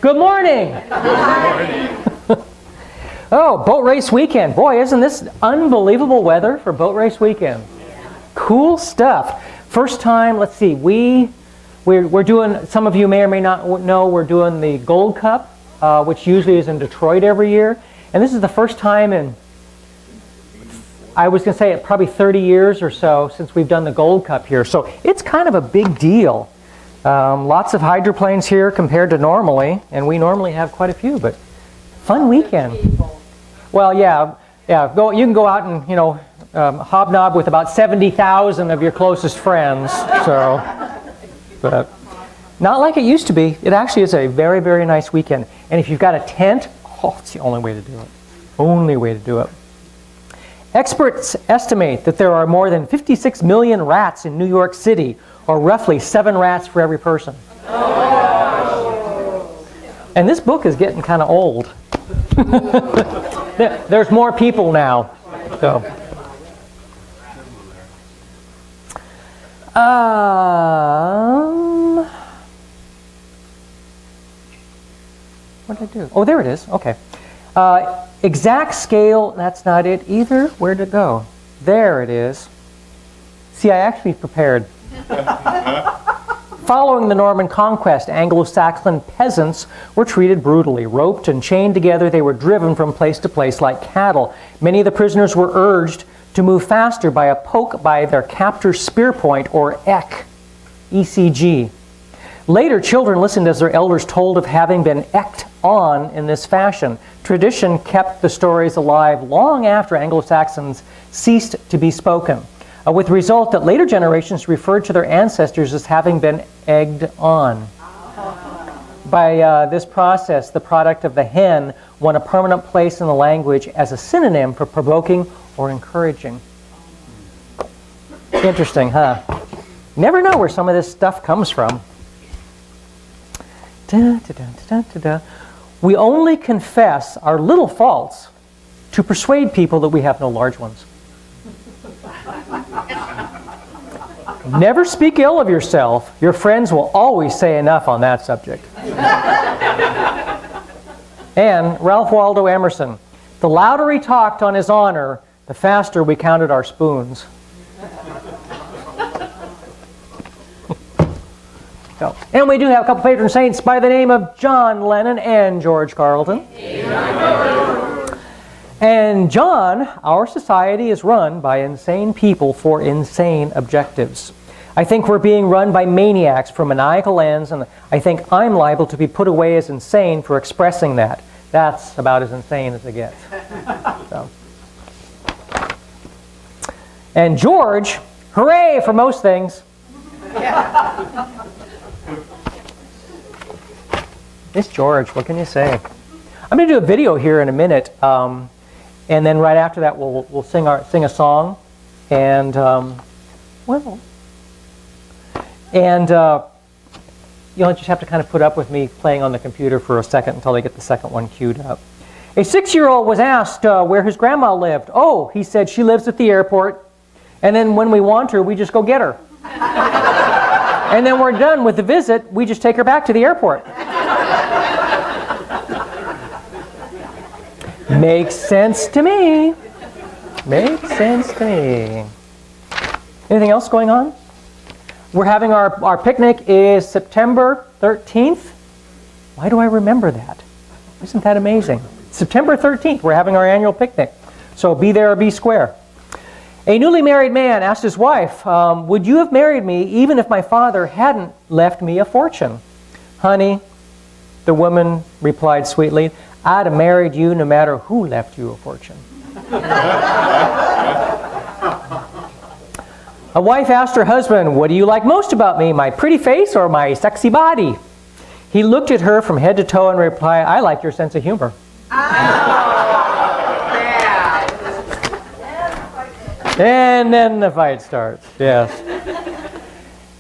Good morning. Good morning. Oh, boat race weekend. Boy, isn't this unbelievable weather for boat race weekend? Cool stuff. First time, let's see, we're doing, some of you may or may not know, we're doing the Gold Cup, which usually is in Detroit every year. And this is the first time in, I was going to say, probably 30 years or so since we've done the Gold Cup here. So it's kind of a big deal. Lots of hydroplanes here compared to normally, and we normally have quite a few, but fun weekend. Well, yeah. You can go out and, hobnob with about 70,000 of your closest friends. So, but not like it used to be. It actually is a very, very nice weekend. And if you've got a tent, it's the only way to do it. Only way to do it. Experts estimate that there are more than 56 million rats in New York City, or roughly 7 rats for every person. And this book is getting kind of old. There's more people now. So. What did I do? Oh, there it is. Okay. Exact scale, that's not it either. Where'd it go? There it is. See, I actually prepared. Following the Norman conquest, Anglo-Saxon peasants were treated brutally. Roped and chained together, they were driven from place to place like cattle. Many of the prisoners were urged to move faster by a poke by their captor's spear point, or ek, ECG. Later, children listened as their elders told of having been eked on in this fashion. Tradition kept the stories alive long after Anglo-Saxons ceased to be spoken, with the result that later generations referred to their ancestors as having been egged on. By this process, the product of the hen won a permanent place in the language as a synonym for provoking or encouraging. Interesting, huh? Never know where some of this stuff comes from. Da, da, da, da, da, da. We only confess our little faults to persuade people that we have no large ones. Never speak ill of yourself. Your friends will always say enough on that subject. And Ralph Waldo Emerson, the louder he talked on his honor, the faster we counted our spoons. So, and we do have a couple patron saints by the name of John Lennon and George Carlton. And John, our society is run by insane people for insane objectives. I think we're being run by maniacs for maniacal ends, and I think I'm liable to be put away as insane for expressing that. That's about as insane as it gets. So. And George, hooray for most things. It's George, what can you say? I'm going to do a video here in a minute, and then right after that we'll sing a song, and you'll just have to kind of put up with me playing on the computer for a second until I get the second one queued up. A 6-year-old was asked where his grandma lived. Oh, he said, she lives at the airport, and then when we want her, we just go get her. And then we're done with the visit, we just take her back to the airport. Makes sense to me. Makes sense to me. Anything else going on? We're having our picnic is September 13th. Why do I remember that? Isn't that amazing? September 13th, we're having our annual picnic. So be there or be square. A newly married man asked his wife, would you have married me even if my father hadn't left me a fortune? Honey, the woman replied sweetly, I'd have married you no matter who left you a fortune. A wife asked her husband, what do you like most about me, my pretty face or my sexy body? He looked at her from head to toe and replied, I like your sense of humor. And then the fight starts, yes.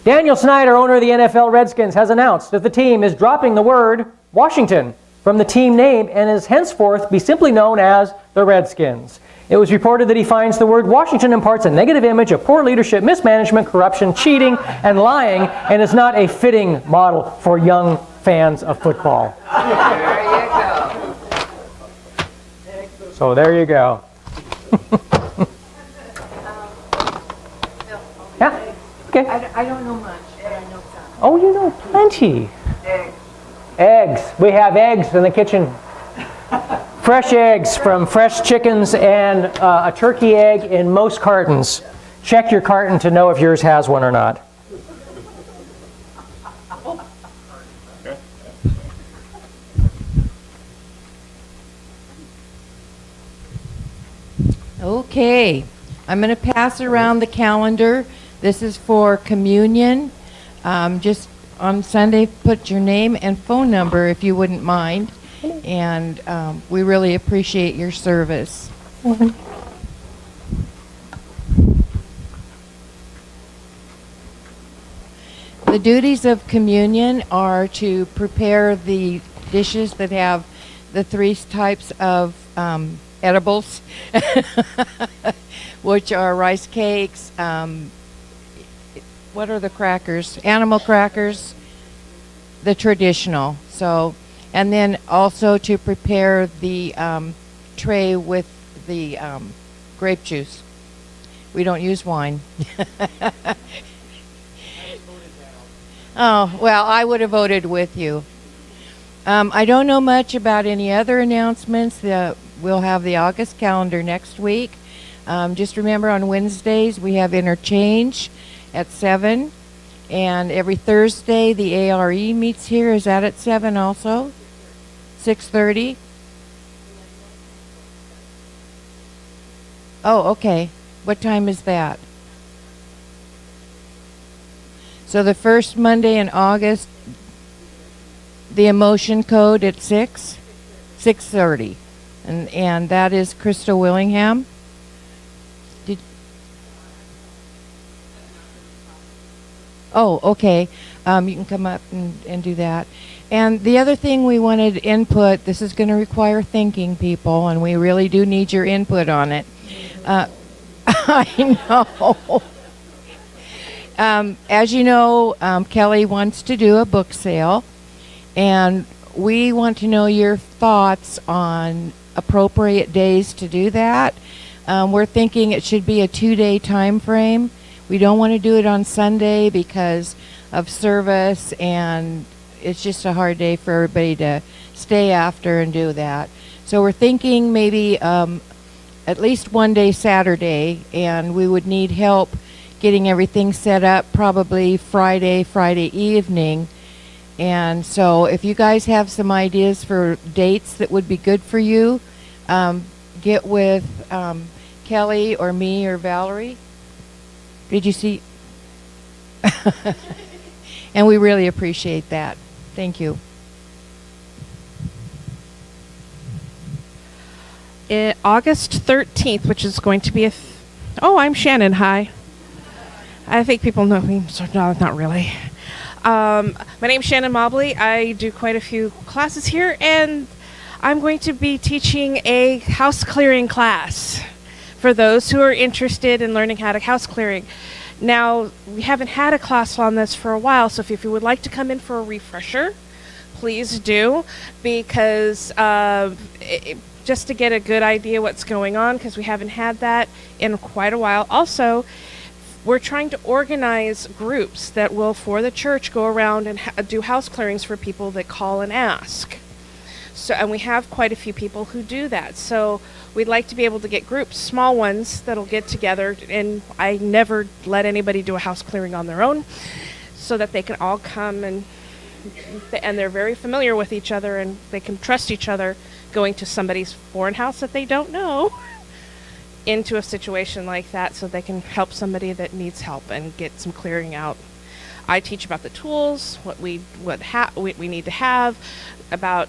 Daniel Snyder, owner of the NFL Redskins, has announced that the team is dropping the word Washington from the team name and is henceforth be simply known as the Redskins. It was reported that he finds the word Washington imparts a negative image of poor leadership, mismanagement, corruption, cheating, and lying, and is not a fitting model for young fans of football. There you go. So there you go. Yeah. Okay. I don't know much, but I know some. Oh, you know plenty. Eggs. Eggs. We have eggs in the kitchen. Fresh eggs from fresh chickens and a turkey egg in most cartons. Check your carton to know if yours has one or not. Okay, I'm going to pass around the calendar. This is for communion. Just on Sunday, put your name and phone number if you wouldn't mind. And we really appreciate your service. The duties of communion are to prepare the dishes that have the three types of edibles, which are rice cakes, what are the crackers? Animal crackers, the traditional. So, and then also to prepare the tray with the grape juice. We don't use wine. Oh, well, I would have voted with you. I don't know much about any other announcements. We'll have the August calendar next week. Just remember on Wednesdays we have interchange at 7. And every Thursday the ARE meets here. Is that at 7 also? 6:30? Oh, okay. What time is that? So the first Monday in August, the emotion code at 6:30. And that is Crystal Willingham. Oh, okay. You can come up and do that. And the other thing we wanted input, this is going to require thinking, people, and we really do need your input on it. I know. As you know, Kelly wants to do a book sale, and we want to know your thoughts on appropriate days to do that. We're thinking it should be a 2-day time frame. We don't want to do it on Sunday because of service, and it's just a hard day for everybody to stay after and do that. So we're thinking maybe at least one day Saturday, and we would need help getting everything set up probably Friday evening. And so if you guys have some ideas for dates that would be good for you, get with Kelly or me or Valerie. Did you see? And we really appreciate that. Thank you. August 13th, which is going to be oh, I'm Shannon. Hi. I think people know me, so no, not really. My name's Shannon Mobley. I do quite a few classes here, and I'm going to be teaching a house clearing class for those who are interested in learning how to house clearing. Now, we haven't had a class on this for a while, so if you would like to come in for a refresher, please do, because just to get a good idea what's going on, because we haven't had that in quite a while. Also, we're trying to organize groups that will, for the church, go around and do house clearings for people that call and ask. So, and we have quite a few people who do that. So we'd like to be able to get groups, small ones, that'll get together. And I never let anybody do a house clearing on their own, so that they can all come and they're very familiar with each other, and they can trust each other going to somebody's foreign house that they don't know into a situation like that, so they can help somebody that needs help and get some clearing out. I teach about the tools, what we need to have, about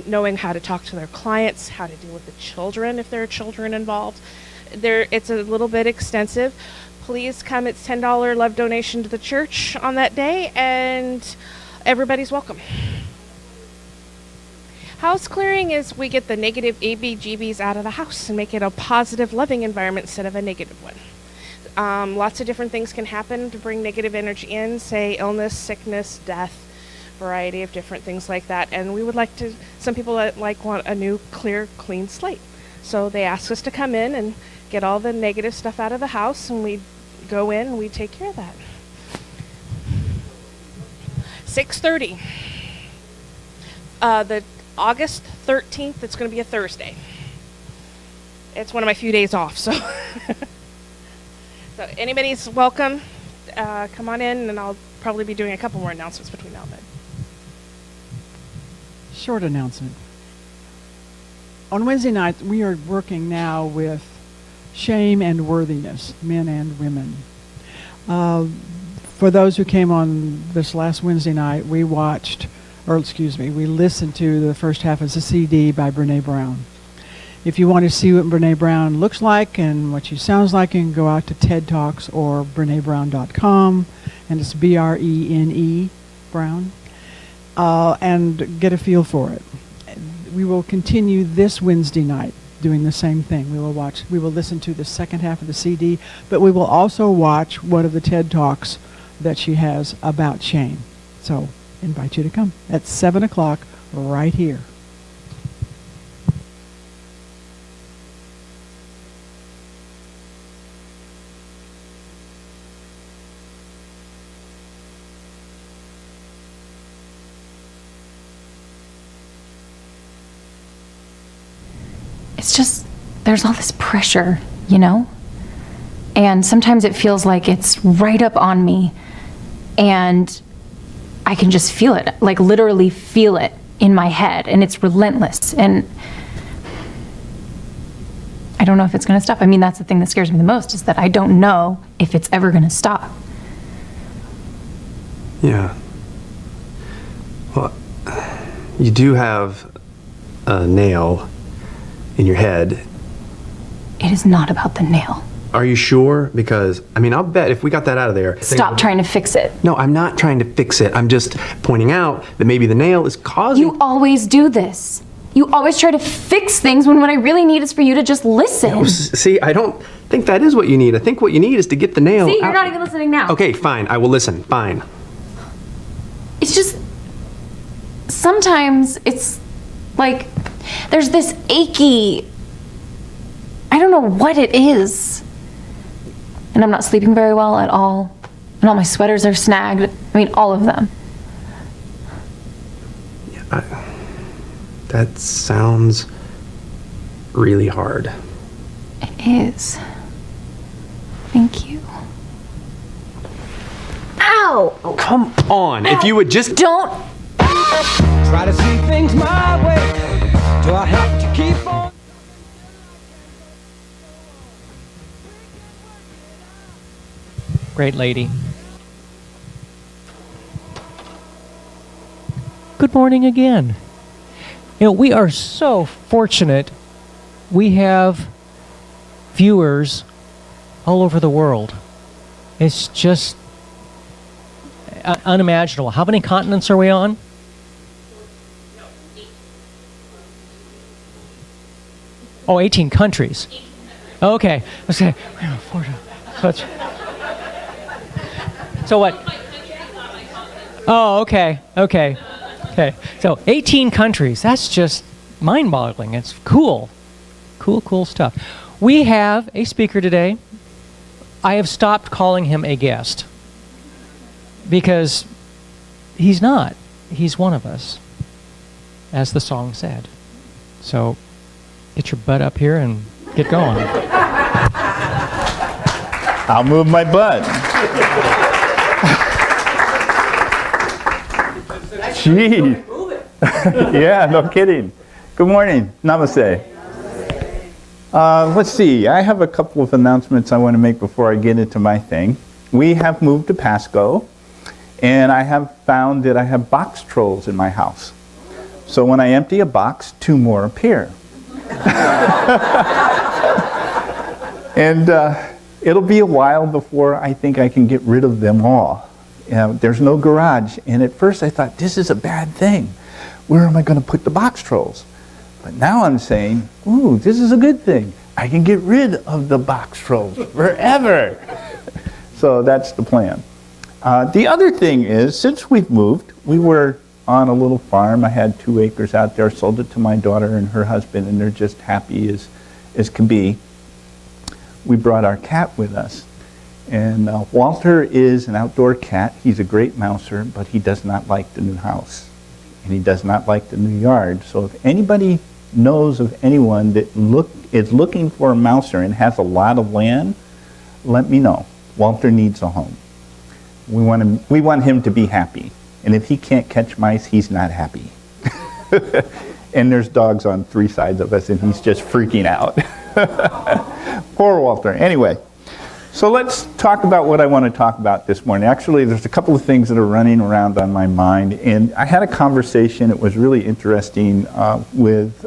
knowing how to talk to their clients, how to deal with the children if there are children involved. It's a little bit extensive. Please come. It's $10 love donation to the church on that day, and everybody's welcome. House clearing is we get the negative ABGBs out of the house and make it a positive, loving environment instead of a negative one. Lots of different things can happen to bring negative energy in, say illness, sickness, death, variety of different things like that. And we would like to, some people want a new, clear, clean slate. So they ask us to come in and get all the negative stuff out of the house, and we go in and we take care of that. 6:30. The August 13th, it's going to be a Thursday. It's one of my few days off, so. So anybody's welcome. Come on in, and I'll probably be doing a couple more announcements between now and then. Short announcement. On Wednesday night, we are working now with shame and worthiness, men and women. For those who came on this last Wednesday night, we listened to the first half of the CD by Brene Brown. If you want to see what Brene Brown looks like and what she sounds like, you can go out to TED Talks or BreneBrown.com, and it's BRENE, Brown, and get a feel for it. We will continue this Wednesday night doing the same thing. We will listen to the second half of the CD, but we will also watch one of the TED Talks that she has about shame. So, invite you to come at 7 o'clock right here. It's just, there's all this pressure, you know? And sometimes it feels like it's right up on me, and I can just feel it, like literally feel it in my head, and it's relentless. And I don't know if it's going to stop. I mean, that's the thing that scares me the most, is that I don't know if it's ever going to stop. Yeah. Well, you do have a nail in your head. It is not about the nail. Are you sure? Because, I mean, I'll bet if we got that out of there... Stop trying to fix it. No, I'm not trying to fix it. I'm just pointing out that maybe the nail is causing... You always do this. You always try to fix things when what I really need is for you to just listen. No, see, I don't think that is what you need. I think what you need is to get the nail See, out. you're not even listening now. Okay, fine. I will listen. Fine. It's just... Sometimes it's like... There's this achy... I don't know what it is. And I'm not sleeping very well at all. And all my sweaters are snagged. I mean, all of them. Yeah, that sounds really hard. It is. Thank you. Ow! Oh, come on. Ow. If you would just... Don't... Try to see things my way. Do I have to keep on? Great lady. Good morning again. You know, we are so fortunate. We have viewers all over the world. It's just unimaginable. How many continents are we on? Oh, 18 countries. Okay. Okay. So what? Oh, okay. Okay. Okay. So 18 countries. That's just mind-boggling. It's cool. Cool stuff. We have a speaker today. I have stopped calling him a guest because he's not. He's one of us, as the song said. So get your butt up here and get going. I'll move my butt. Gee. Yeah, no kidding. Good morning. Namaste. Let's see. I have a couple of announcements I want to make before I get into my thing. We have moved to Pasco, and I have found that I have box trolls in my house. So when I empty a box, 2 more appear. And it'll be a while before I think I can get rid of them all. There's no garage, and at first I thought, this is a bad thing. Where am I going to put the box trolls? But now I'm saying, ooh, this is a good thing. I can get rid of the box trolls forever. So that's the plan. The other thing is, since we've moved, we were on a little farm. I had 2 acres out there, sold it to my daughter and her husband, and they're just happy as can be. We brought our cat with us. And Walter is an outdoor cat. He's a great mouser, but he does not like the new house. And he does not like the new yard. So if anybody knows of anyone that is looking for a mouser and has a lot of land, let me know. Walter needs a home. We want him to be happy. And if he can't catch mice, he's not happy. And there's dogs on 3 sides of us, and he's just freaking out. Poor Walter. Anyway, so let's talk about what I want to talk about this morning. Actually, there's a couple of things that are running around on my mind, and I had a conversation. It was really interesting with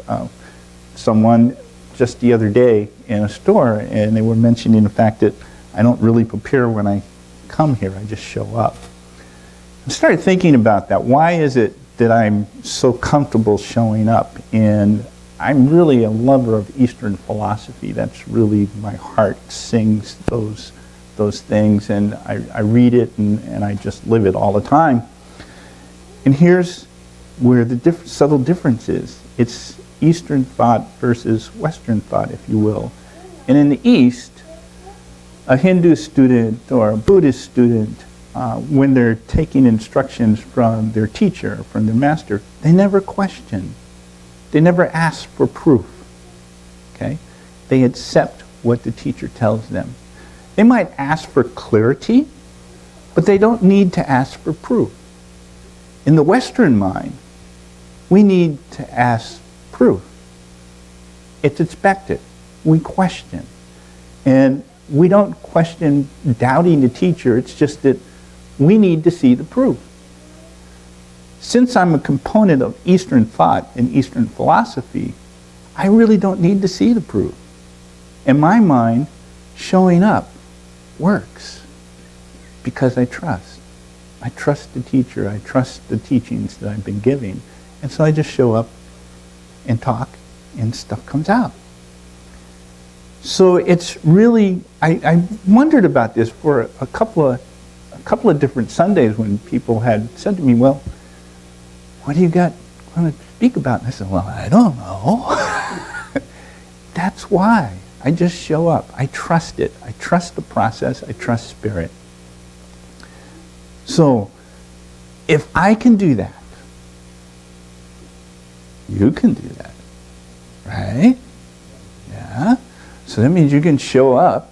someone just the other day in a store, and they were mentioning the fact that I don't really prepare when I come here. I just show up. I started thinking about that. Why is it that I'm so comfortable showing up? And I'm really a lover of Eastern philosophy. That's really, my heart sings those things, and I read it and I just live it all the time. And here's where the subtle difference is. It's Eastern thought versus Western thought, if you will. And in the East, a Hindu student or a Buddhist student, when they're taking instructions from their teacher, from their master, they never question. They never ask for proof. Okay? They accept what the teacher tells them. They might ask for clarity, but they don't need to ask for proof. In the Western mind, we need to ask proof. It's expected. We question. And we don't question doubting the teacher. It's just that we need to see the proof. Since I'm a component of Eastern thought and Eastern philosophy, I really don't need to see the proof. In my mind, showing up works because I trust. I trust the teacher. I trust the teachings that I've been giving. And so I just show up and talk, and stuff comes out. So it's really, I wondered about this for a couple of different Sundays when people had said to me, well, what do you got going to speak about? And I said, well, I don't know. That's why. I just show up. I trust it. I trust the process. I trust spirit. So if I can do that, you can do that. Right? Yeah? So that means you can show up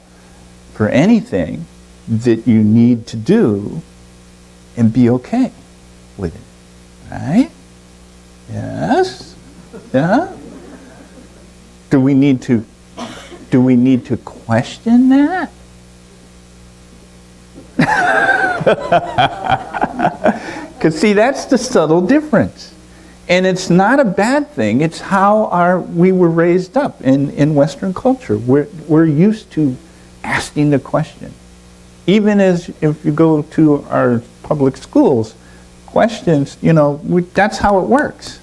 for anything that you need to do and be okay with it. Right? Yes? Yeah? Do we need to question that? Because see, that's the subtle difference. And it's not a bad thing. It's how we were raised up in Western culture. We're used to asking the question. Even as if you go to our public schools, questions, that's how it works.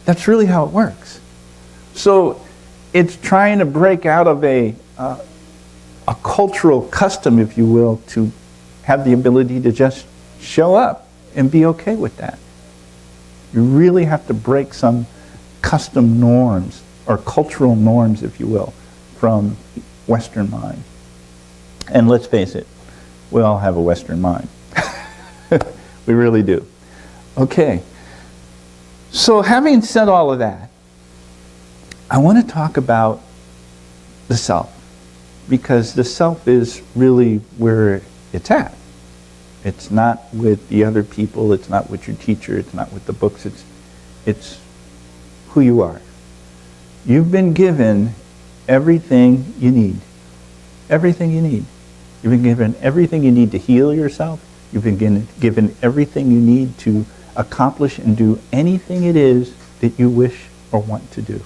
That's really how it works. So it's trying to break out of a cultural custom, if you will, to have the ability to just show up and be okay with that. You really have to break some custom norms, or cultural norms, if you will, from Western mind. And let's face it, we all have a Western mind. We really do. Okay. So having said all of that, I want to talk about the self, because the self is really where it's at. It's not with the other people, it's not with your teacher, it's not with the books, it's who you are. You've been given everything you need. Everything you need. You've been given everything you need to heal yourself. You've been given everything you need to accomplish and do anything it is that you wish or want to do.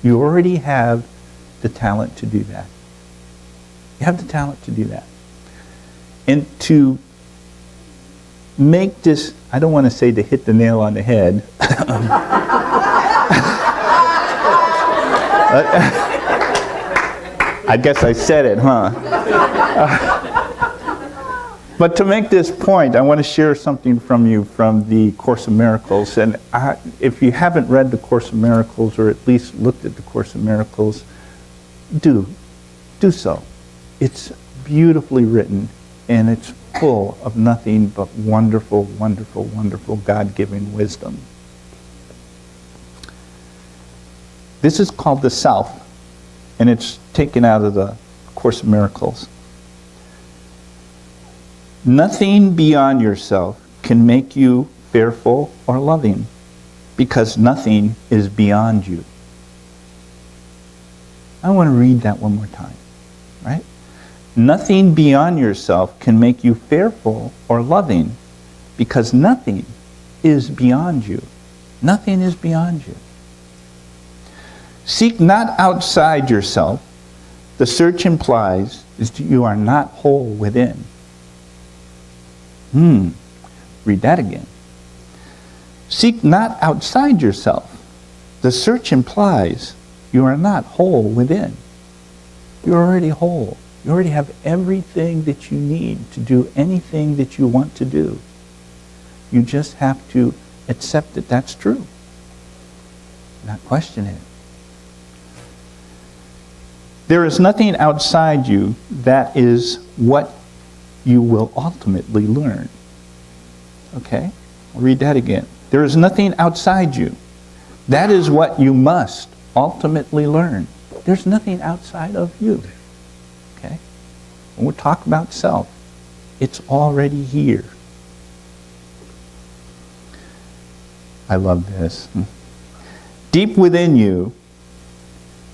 You already have the talent to do that. You have the talent to do that. And to make this, I don't want to say to hit the nail on the head. I guess I said it, huh? But to make this point, I want to share something from you from the Course in Miracles. And if you haven't read the Course in Miracles, or at least looked at the Course in Miracles, do so. It's beautifully written, and it's full of nothing but wonderful, wonderful, wonderful God-given wisdom. This is called the Self, and it's taken out of the Course in Miracles. Nothing beyond yourself can make you fearful or loving, because nothing is beyond you. I want to read that one more time, right? Nothing beyond yourself can make you fearful or loving, because nothing is beyond you. Nothing is beyond you. Seek not outside yourself. The search implies is that you are not whole within. Read that again. Seek not outside yourself. The search implies you are not whole within. You're already whole. You already have everything that you need to do anything that you want to do. You just have to accept that that's true. Not question it. There is nothing outside you that is what you will ultimately learn. Okay? I'll read that again. There is nothing outside you. That is what you must ultimately learn. There's nothing outside of you. Okay? When we talk about self, it's already here. I love this. Deep within you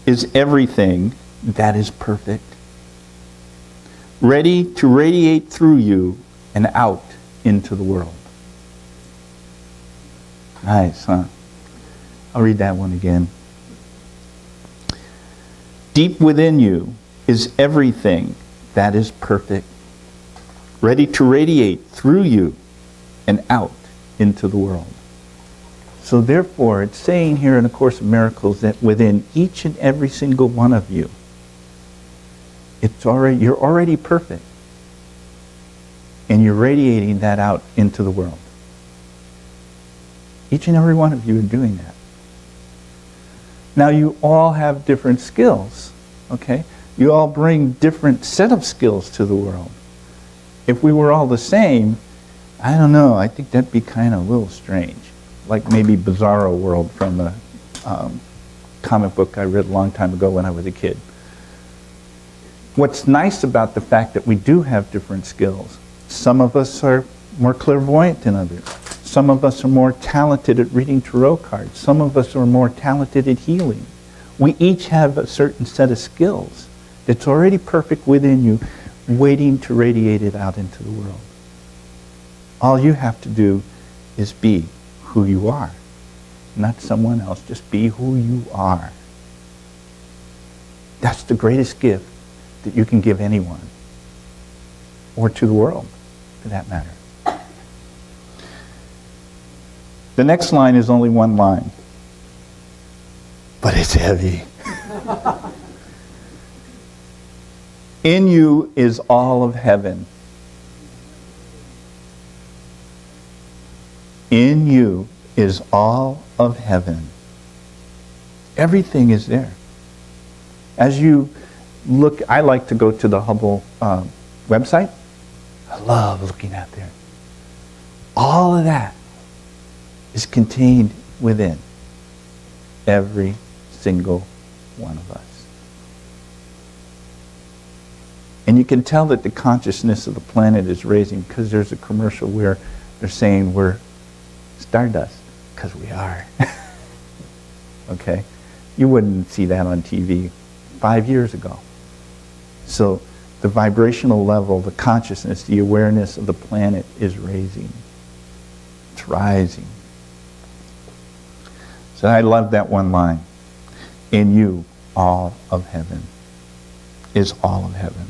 is everything that is perfect, ready to radiate through you and out into the world. Nice, huh? I'll read that one again. Deep within you is everything that is perfect, ready to radiate through you and out into the world. So therefore, it's saying here in A Course in Miracles that within each and every single one of you, you're already perfect. And you're radiating that out into the world. Each and every one of you are doing that. Now you all have different skills, okay? You all bring different set of skills to the world. If we were all the same, I don't know, I think that'd be kind of a little strange. Like maybe Bizarro World from a comic book I read a long time ago when I was a kid. What's nice about the fact that we do have different skills, some of us are more clairvoyant than others. Some of us are more talented at reading tarot cards. Some of us are more talented at healing. We each have a certain set of skills that's already perfect within you, waiting to radiate it out into the world. All you have to do is be who you are, not someone else. Just be who you are. That's the greatest gift that you can give anyone, or to the world, for that matter. The next line is only one line, but it's heavy. In you is all of heaven. In you is all of heaven. Everything is there. As you look, I like to go to the Hubble website. I love looking at there. All of that is contained within every single one of us. And you can tell that the consciousness of the planet is raising because there's a commercial where they're saying we're stardust, because we are. Okay? You wouldn't see that on TV 5 years ago. So the vibrational level, the consciousness, the awareness of the planet is raising. It's rising. So I love that one line. In you, all of heaven is all of heaven.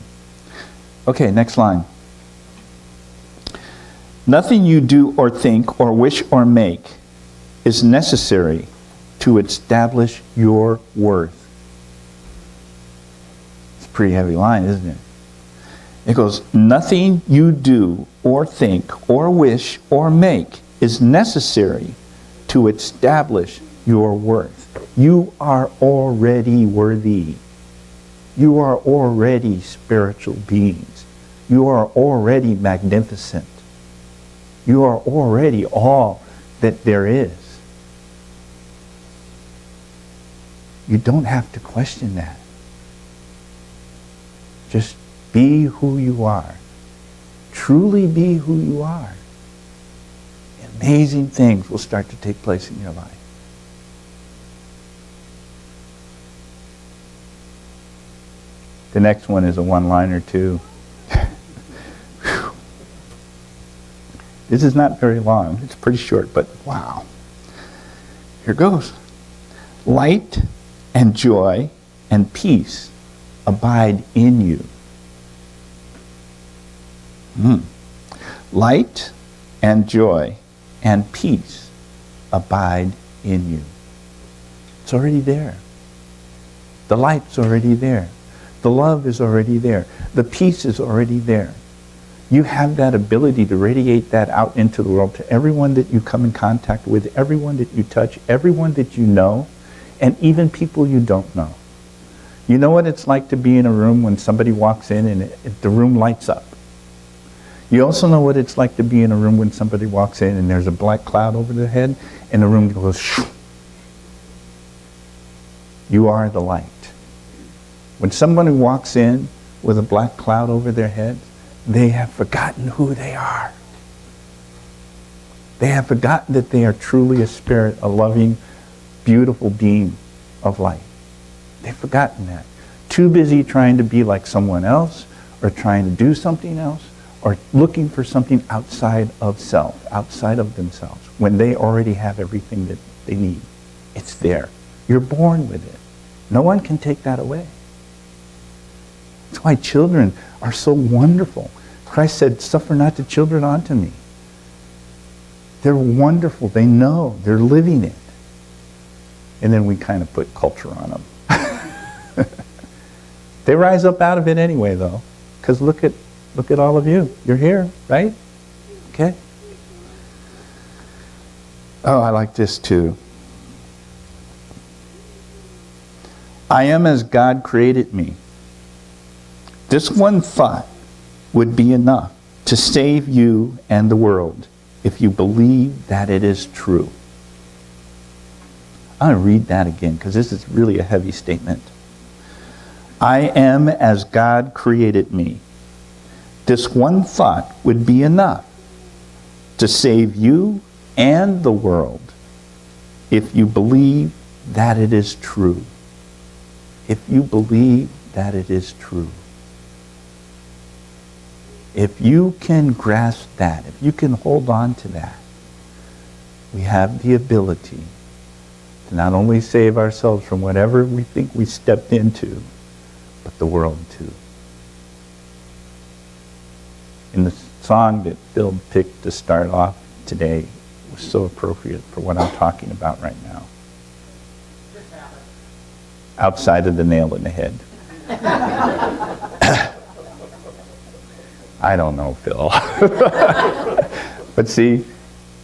Okay, next line. Nothing you do or think or wish or make is necessary to establish your worth. It's a pretty heavy line, isn't it? It goes, nothing you do or think or wish or make is necessary to establish your worth. You are already worthy. You are already spiritual beings. You are already magnificent. You are already all that there is. You don't have to question that. Just be who you are. Truly be who you are. Amazing things will start to take place in your life. The next one is a one-liner too. This is not very long. It's pretty short, but wow. Here goes. Light and joy and peace abide in you. Light and joy and peace abide in you. It's already there. The light's already there. The love is already there. The peace is already there. You have that ability to radiate that out into the world to everyone that you come in contact with, everyone that you touch, everyone that you know, and even people you don't know. You know what it's like to be in a room when somebody walks in and the room lights up. You also know what it's like to be in a room when somebody walks in and there's a black cloud over their head and the room goes shoo. You are the light. When somebody walks in with a black cloud over their head, they have forgotten who they are. They have forgotten that they are truly a spirit, a loving, beautiful being of light. They've forgotten that. Too busy trying to be like someone else, or trying to do something else, or looking for something outside of self, outside of themselves, when they already have everything that they need. It's there. You're born with it. No one can take that away. That's why children are so wonderful. Christ said, suffer not the children unto me. They're wonderful. They know. They're living it. And then we kind of put culture on them. They rise up out of it anyway, though. Because look at all of you. You're here, right? Okay. Oh, I like this too. I am as God created me. This one thought would be enough to save you and the world if you believe that it is true. I'm going to read that again because this is really a heavy statement. I am as God created me. This one thought would be enough to save you and the world if you believe that it is true. If you believe that it is true. If you can grasp that, if you can hold on to that, we have the ability to not only save ourselves from whatever we think we stepped into, but the world too. In the song that Bill picked to start off today was so appropriate for what I'm talking about right now. Outside of the nail in the head. I don't know, Phil. But see,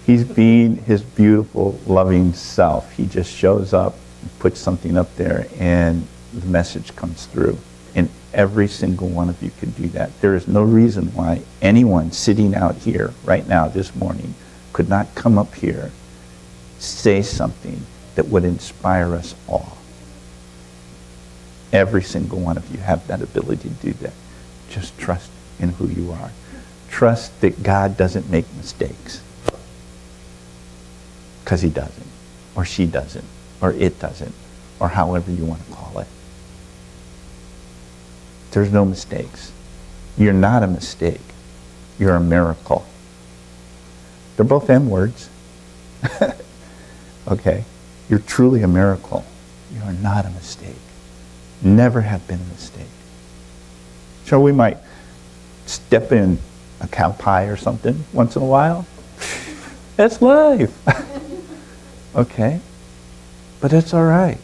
he's being his beautiful, loving self. He just shows up, puts something up there, and the message comes through. And every single one of you can do that. There is no reason why anyone sitting out here right now this morning could not come up here, say something that would inspire us all. Every single one of you have that ability to do that. Just trust in who you are. Trust that God doesn't make mistakes. Because he doesn't. Or she doesn't. Or it doesn't. Or however you want to call it. There's no mistakes. You're not a mistake. You're a miracle. They're both M words. Okay? You're truly a miracle. You are not a mistake. Never have been a mistake. So we might step in a cow pie or something once in a while. That's life. Okay? But it's all right.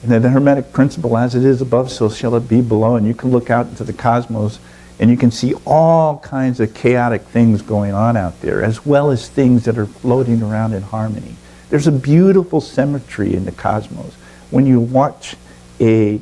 And then the Hermetic Principle, as it is above, so shall it be below. And you can look out into the cosmos And you can see all kinds of chaotic things going on out there, as well as things that are floating around in harmony. There's a beautiful symmetry in the cosmos. When you watch a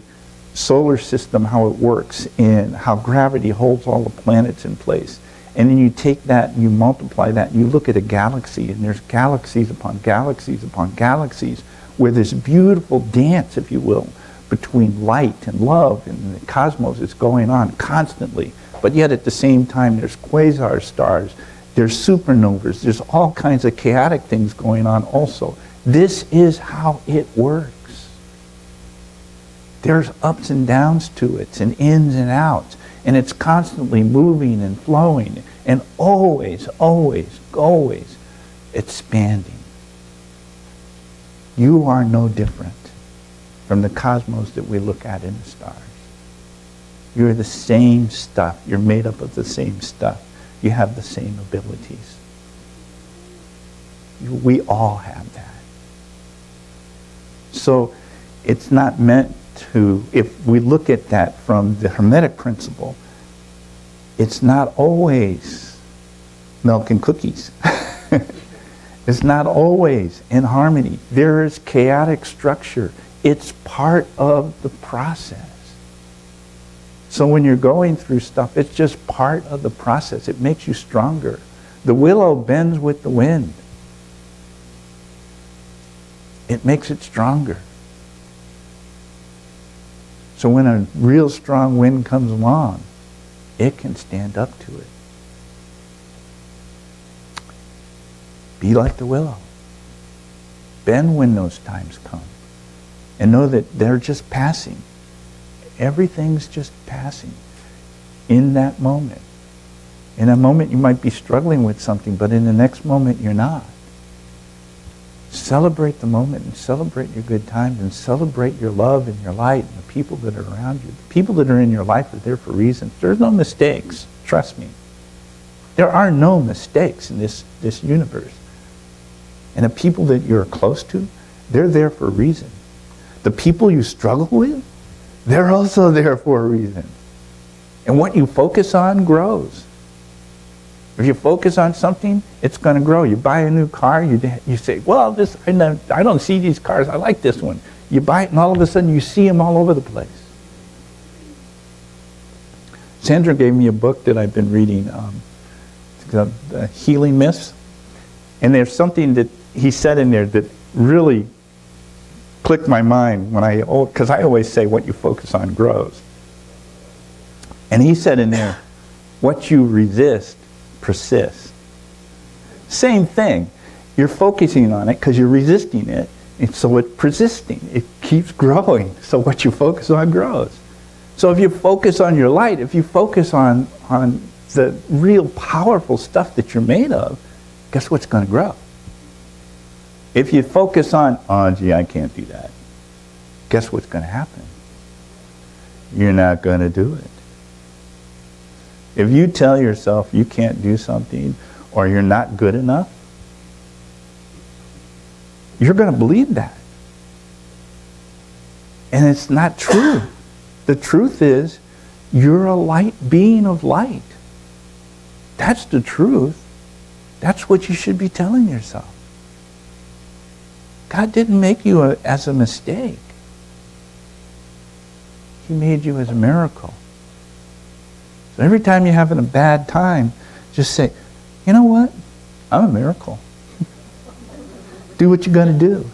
solar system, how it works, and how gravity holds all the planets in place, and then you take that and you multiply that, and you look at a galaxy, and there's galaxies upon galaxies upon galaxies, where this beautiful dance, if you will, between light and love and the cosmos is going on constantly. But yet at the same time, there's quasar stars, there's supernovas, there's all kinds of chaotic things going on also. This is how it works. There's ups and downs to it, and ins and outs, and it's constantly moving and flowing, and always, always, always expanding. You are no different from the cosmos that we look at in the stars. You're the same stuff. You're made up of the same stuff. You have the same abilities. We all have that. So it's not meant to, if we look at that from the Hermetic Principle, it's not always milk and cookies. It's not always in harmony. There is chaotic structure. It's part of the process. So when you're going through stuff, it's just part of the process. It makes you stronger. The willow bends with the wind. It makes it stronger. So when a real strong wind comes along, it can stand up to it. Be like the willow. Bend when those times come. And know that they're just passing. Everything's just passing in that moment. In a moment you might be struggling with something, but in the next moment you're not. Celebrate the moment and celebrate your good times and celebrate your love and your light and the people that are around you. The people that are in your life are there for reasons. There's no mistakes. Trust me. There are no mistakes in this universe. And the people that you're close to, they're there for a reason. The people you struggle with, they're also there for a reason. And what you focus on grows. If you focus on something, it's going to grow. You buy a new car, you say, well, I don't see these cars, I like this one. You buy it and all of a sudden you see them all over the place. Sandra gave me a book that I've been reading, it's called Healing Myths. And there's something that he said in there that really clicked my mind because I always say what you focus on grows. And he said in there, what you resist persists. Same thing. You're focusing on it because you're resisting it, and so it's persisting. It keeps growing. So what you focus on grows. So if you focus on your light, if you focus on the real powerful stuff that you're made of, guess what's going to grow? If you focus on, oh gee, I can't do that, guess what's going to happen? You're not going to do it. If you tell yourself you can't do something or you're not good enough, you're going to believe that. And it's not true. The truth is, you're a light being of light. That's the truth. That's what you should be telling yourself. God didn't make you as a mistake. He made you as a miracle. So every time you're having a bad time, just say, you know what? I'm a miracle. Do what you're going to do.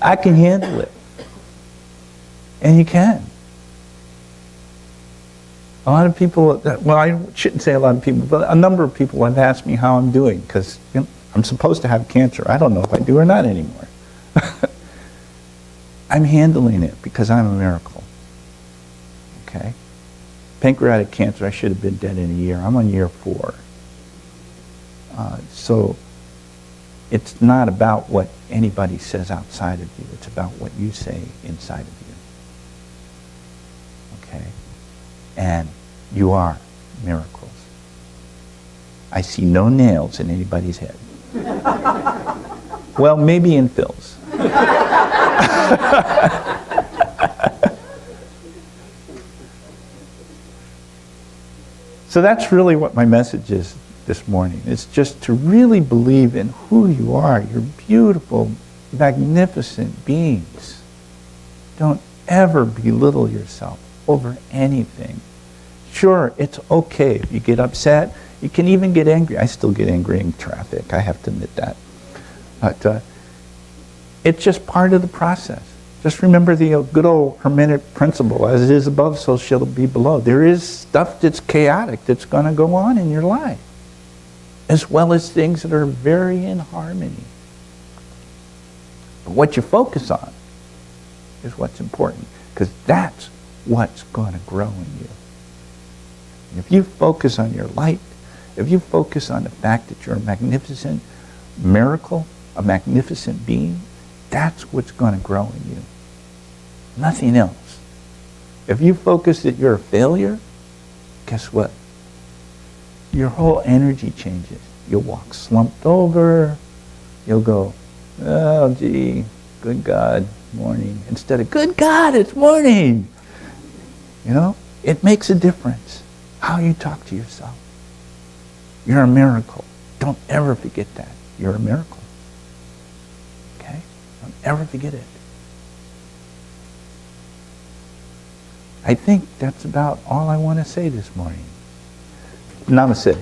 I can handle it. And you can. A lot of people, well, I shouldn't say a lot of people, but a number of people have asked me how I'm doing because I'm supposed to have cancer. I don't know if I do or not anymore. I'm handling it because I'm a miracle. Okay? Pancreatic cancer, I should have been dead in a year. I'm on year 4. So it's not about what anybody says outside of you. It's about what you say inside of you. Okay? And you are miracles. I see no nails in anybody's head. Well, maybe in Phil's. So that's really what my message is this morning. It's just to really believe in who you are. You're beautiful, magnificent beings. Don't ever belittle yourself over anything. Sure, it's okay if you get upset. You can even get angry. I still get angry in traffic. I have to admit that. But it's just part of the process. Just remember the good old Hermetic Principle. As it is above, so shall it be below. There is stuff that's chaotic that's going to go on in your life, as well as things that are very in harmony. But what you focus on is what's important, because that's what's going to grow in you. And if you focus on your light, if you focus on the fact that you're a magnificent miracle, a magnificent being, that's what's going to grow in you. Nothing else. If you focus that you're a failure, guess what? Your whole energy changes. You'll walk slumped over. You'll go, oh, gee, good God, morning. Instead of, good God, it's morning. You know, it makes a difference how you talk to yourself. You're a miracle. Don't ever forget that. You're a miracle. Okay? Don't ever forget it. I think that's about all I want to say this morning. Namaste.